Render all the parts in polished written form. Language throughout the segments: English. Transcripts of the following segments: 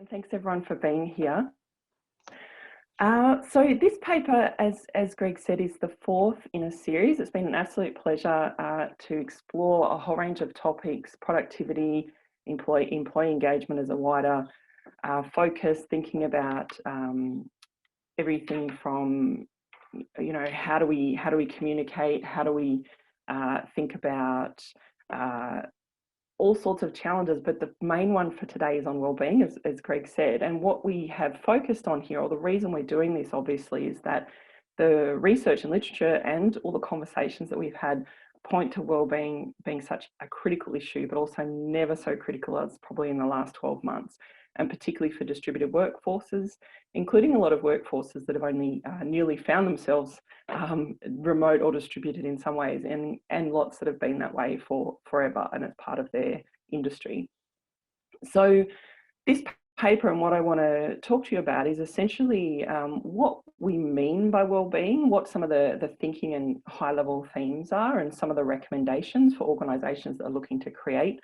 And thanks everyone for being here. So this paper, as Greg said, is the fourth in a series. It's been an absolute pleasure to explore a whole range of topics: productivity, employee engagement as a wider focus, thinking about everything from, you know, how do we communicate, how do we think about all sorts of challenges, but the main one for today is on wellbeing, as Greg said. And what we have focused on here, or the reason we're doing this obviously, is that the research and literature and all the conversations that we've had point to wellbeing being such a critical issue, but also never so critical as probably in the last 12 months, and particularly for distributed workforces, including a lot of workforces that have only newly found themselves remote or distributed in some ways, and lots that have been that way for forever and as part of their industry. So this paper and what I want to talk to you about is essentially what we mean by wellbeing, what some of the thinking and high-level themes are, and some of the recommendations for organisations that are looking to create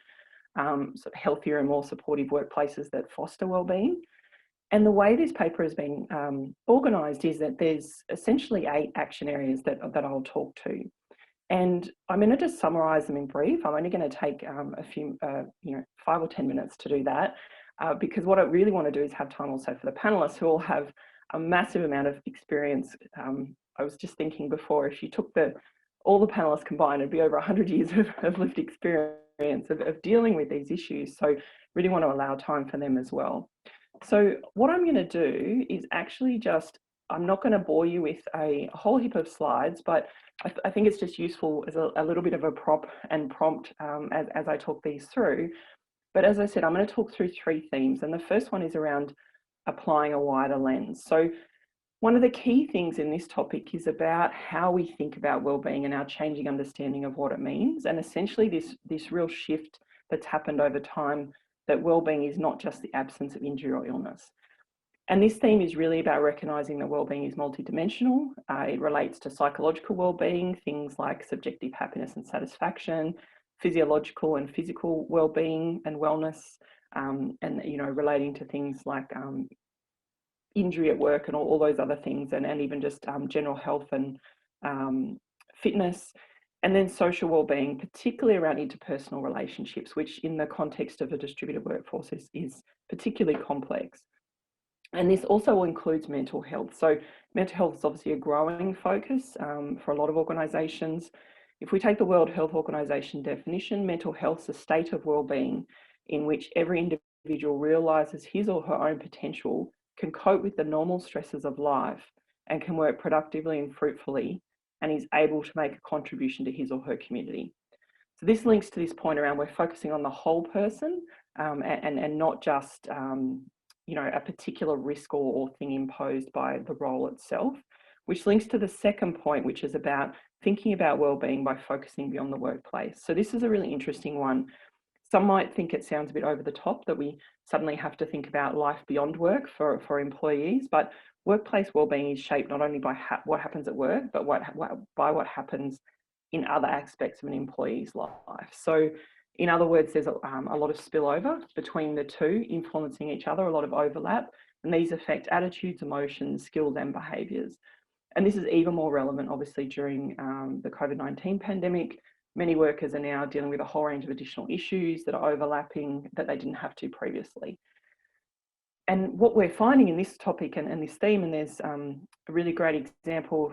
sort of healthier and more supportive workplaces that foster wellbeing. And the way this paper has been organised is that there's essentially 8 action areas that I'll talk to. And I'm going to just summarise them in brief. I'm only going to take a few, 5 or 10 minutes to do that, because what I really want to do is have time also for the panellists, who all have a massive amount of experience. I was just thinking before, if you took all the panellists combined, it'd be over 100 years of lived experience of dealing with these issues. So really want to allow time for them as well. So what I'm going to do is actually I'm not going to bore you with a whole heap of slides, but I think it's just useful as a little bit of a prompt as I talk these through. But as I said, I'm going to talk through 3 themes. And the first one is around applying a wider lens. So one of the key things in this topic is about how we think about wellbeing and our changing understanding of what it means. And essentially this real shift that's happened over time, that wellbeing is not just the absence of injury or illness. And this theme is really about recognising that wellbeing is multidimensional. It relates to psychological wellbeing, things like subjective happiness and satisfaction, physiological and physical wellbeing and wellness, and relating to things like injury at work and all those other things, and even just general health and fitness. And then social wellbeing, particularly around interpersonal relationships, which in the context of a distributed workforce is particularly complex. And this also includes mental health. So mental health is obviously a growing focus for a lot of organisations. If we take the World Health Organization definition, mental health is a state of wellbeing in which every individual realises his or her own potential, can cope with the normal stresses of life, and can work productively and fruitfully, and is able to make a contribution to his or her community. So this links to this point around we're focusing on the whole person and not just a particular risk or thing imposed by the role itself, which links to the second point, which is about thinking about wellbeing by focusing beyond the workplace. So this is a really interesting one. Some might think it sounds a bit over the top that we suddenly have to think about life beyond work for employees, but workplace wellbeing is shaped not only by what happens at work, but by what happens in other aspects of an employee's life. So in other words, there's a lot of spillover between the two, influencing each other, a lot of overlap, and these affect attitudes, emotions, skills and behaviours. And this is even more relevant, obviously, during the COVID-19 pandemic. Many workers are now dealing with a whole range of additional issues that are overlapping that they didn't have to previously. And what we're finding in this topic and this theme, and there's a really great example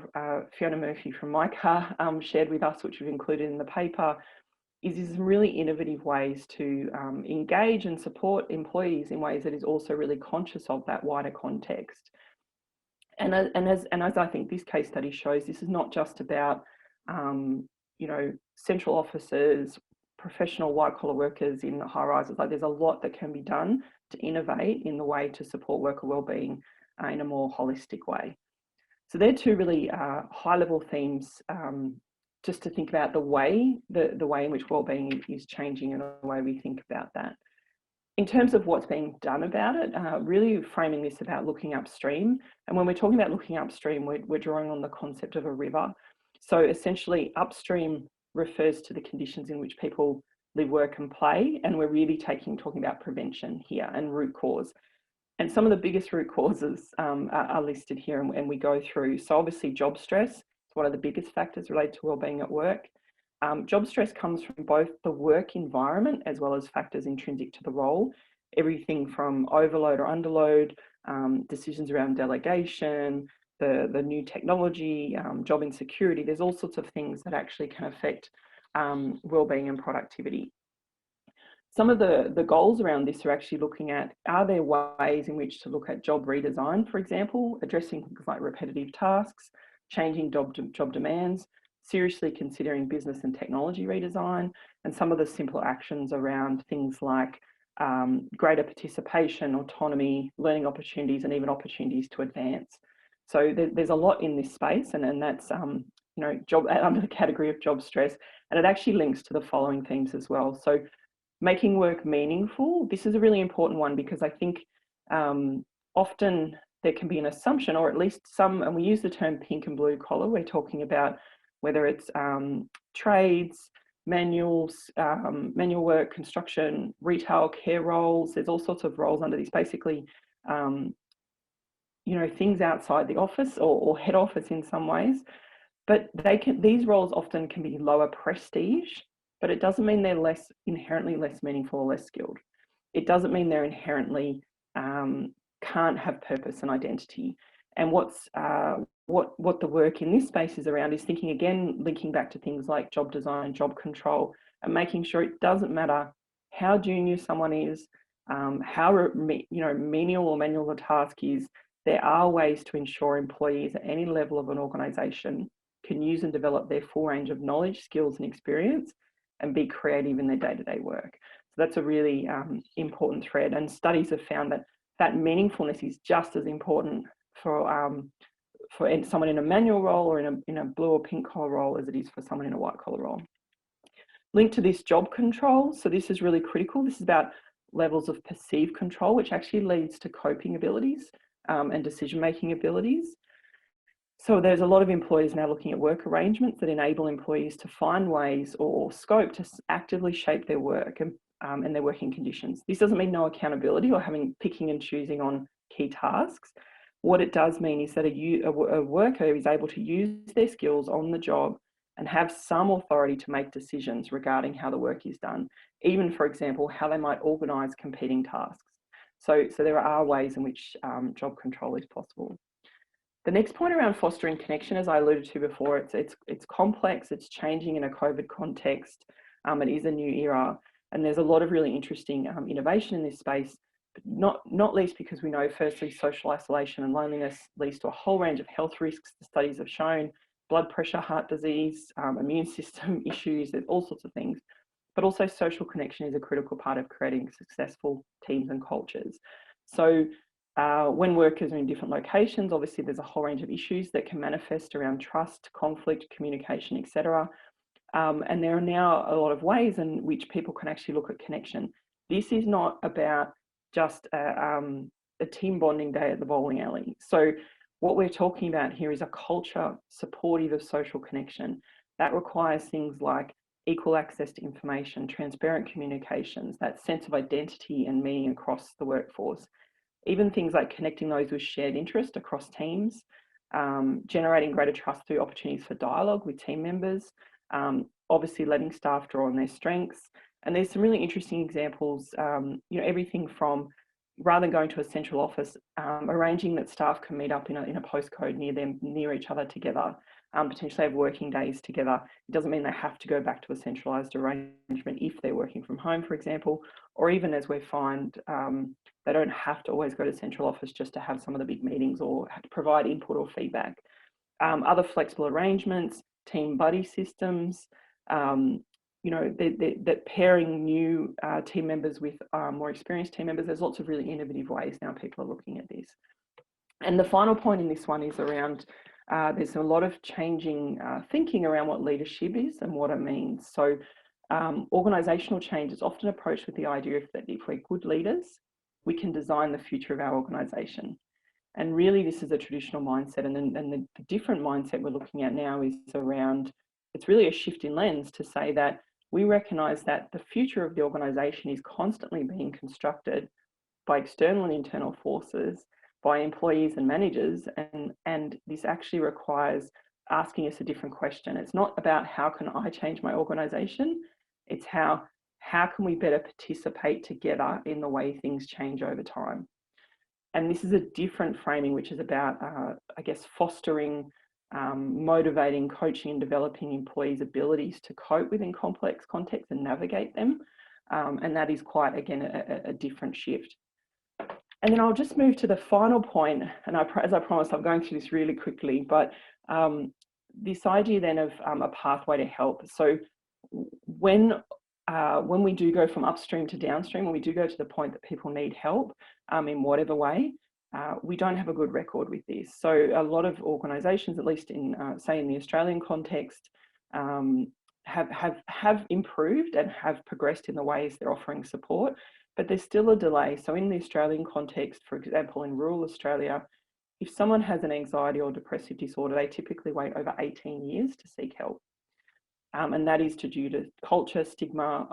Fiona Murphy from MyCar shared with us, which we've included in the paper, is some really innovative ways to engage and support employees in ways that is also really conscious of that wider context. And as I think this case study shows, this is not just about central offices, professional white-collar workers in high rises. Like, there's a lot that can be done to innovate in the way to support worker wellbeing in a more holistic way. So they're 2 really high-level themes, just to think about the way in which wellbeing is changing and the way we think about that. In terms of what's being done about it, really framing this about looking upstream. And when we're talking about looking upstream, we're drawing on the concept of a river. So essentially, upstream refers to the conditions in which people live, work and play, and we're really talking about prevention here and root cause. And some of the biggest root causes are listed here, and we go through. So obviously job stress is one of the biggest factors related to wellbeing at work. Job stress comes from both the work environment as well as factors intrinsic to the role. Everything from overload or underload, decisions around delegation, the new technology, job insecurity. There's all sorts of things that actually can affect wellbeing and productivity. Some of the goals around this are actually looking at, are there ways in which to look at job redesign, for example, addressing things like repetitive tasks, changing job demands, seriously considering business and technology redesign, and some of the simple actions around things like greater participation, autonomy, learning opportunities, and even opportunities to advance. So there's a lot in this space, and that's job under the category of job stress, and it actually links to the following themes as well. So making work meaningful. This is a really important one because I think often there can be an assumption, or at least some, and we use the term pink and blue collar, we're talking about whether it's trades, manual work, construction, retail, care roles. There's all sorts of roles under this, basically, things outside the office or head office in some ways. But these roles often can be lower prestige, but it doesn't mean they're inherently less meaningful or less skilled. It doesn't mean they're inherently can't have purpose and identity. And what the work in this space is around is thinking, again, linking back to things like job design, job control, and making sure it doesn't matter how junior someone is, how menial or manual the task is. There are ways to ensure employees at any level of an organisation can use and develop their full range of knowledge, skills, and experience, and be creative in their day-to-day work. So that's a really important thread. And studies have found that meaningfulness is just as important for someone in a manual role or in a blue or pink collar role as it is for someone in a white collar role. Linked to this, job control. So this is really critical. This is about levels of perceived control, which actually leads to coping abilities and decision-making abilities. So there's a lot of employers now looking at work arrangements that enable employees to find ways or scope to actively shape their work and their working conditions. This doesn't mean no accountability or picking and choosing on key tasks. What it does mean is that a worker is able to use their skills on the job and have some authority to make decisions regarding how the work is done, even, for example, how they might organise competing tasks. So there are ways in which job control is possible. The next point around fostering connection, as I alluded to before, it's complex, it's changing in a COVID context, it is a new era, and there's a lot of really interesting innovation in this space, but not least because we know, firstly, social isolation and loneliness leads to a whole range of health risks. The studies have shown blood pressure, heart disease, immune system issues, there's all sorts of things. But also social connection is a critical part of creating successful teams and cultures. So when workers are in different locations, obviously there's a whole range of issues that can manifest around trust, conflict, communication, etc. And there are now a lot of ways in which people can actually look at connection. This is not about just a team bonding day at the bowling alley. So what we're talking about here is a culture supportive of social connection. That requires things like equal access to information, transparent communications, that sense of identity and meaning across the workforce. Even things like connecting those with shared interest across teams, generating greater trust through opportunities for dialogue with team members, obviously letting staff draw on their strengths. And there's some really interesting examples, everything from, rather than going to a central office, arranging that staff can meet up in a postcode near each other together, potentially have working days together. It doesn't mean they have to go back to a centralised arrangement if they're working from home, for example, or even, as we find, they don't have to always go to central office just to have some of the big meetings or have to provide input or feedback. Other flexible arrangements, team buddy systems, that pairing new team members with more experienced team members. There's lots of really innovative ways now people are looking at this. And the final point in this one is around, there's a lot of changing thinking around what leadership is and what it means. So organisational change is often approached with the idea that if we're good leaders, we can design the future of our organisation. And really, this is a traditional mindset, and the different mindset we're looking at now is around, it's really a shift in lens to say that we recognise that the future of the organisation is constantly being constructed by external and internal forces, by employees and managers, and this actually requires asking us a different question. It's not about how can I change my organisation, it's how can we better participate together in the way things change over time. And this is a different framing, which is about, I guess, fostering, motivating, coaching and developing employees' abilities to cope within complex contexts and navigate them. And that is quite, again, a different shift. And then I'll just move to the final point, and as I promised, I'm going through this really quickly, but this idea then of a pathway to help. So when we do go from upstream to downstream, when we do go to the point that people need help in whatever way, we don't have a good record with this. So a lot of organisations, at least in, say, in the Australian context, have improved and have progressed in the ways they're offering support, but there's still a delay. So in the Australian context, for example, in rural Australia, if someone has an anxiety or depressive disorder, they typically wait over 18 years to seek help. And that is due to culture, stigma,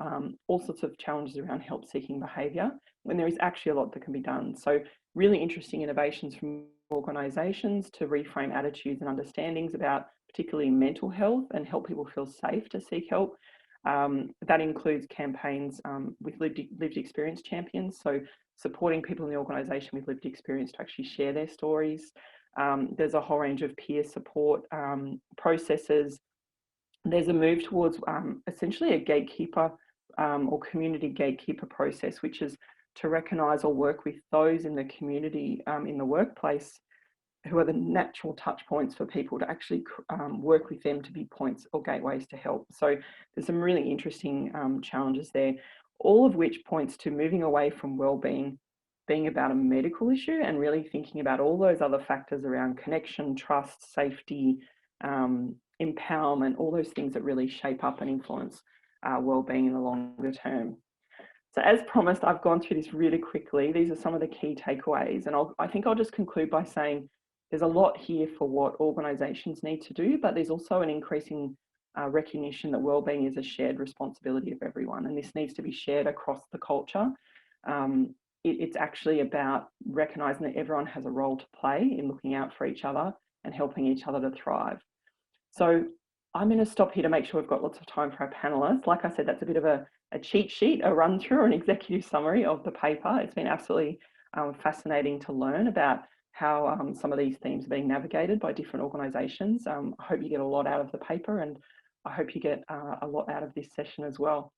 all sorts of challenges around help-seeking behaviour, when there is actually a lot that can be done. So really interesting innovations from organisations to reframe attitudes and understandings about particularly mental health and help people feel safe to seek help. That includes campaigns with lived experience champions, so supporting people in the organisation with lived experience to actually share their stories. There's a whole range of peer support processes. There's a move towards essentially a gatekeeper or community gatekeeper process, which is to recognise or work with those in the community in the workplace who are the natural touch points for people to actually work with them to be points or gateways to help. So there's some really interesting challenges there, all of which points to moving away from wellbeing being about a medical issue and really thinking about all those other factors around connection, trust, safety, empowerment, all those things that really shape up and influence wellbeing in the longer term. So as promised, I've gone through this really quickly. These are some of the key takeaways, and I think I'll just conclude by saying there's a lot here for what organisations need to do, but there's also an increasing recognition that wellbeing is a shared responsibility of everyone, and this needs to be shared across the culture. It's actually about recognising that everyone has a role to play in looking out for each other and helping each other to thrive. So I'm going to stop here to make sure we've got lots of time for our panellists. Like I said, that's a bit of a cheat sheet, a run through, or an executive summary of the paper. It's been absolutely fascinating to learn about how some of these themes are being navigated by different organisations. I hope you get a lot out of the paper, and I hope you get a lot out of this session as well.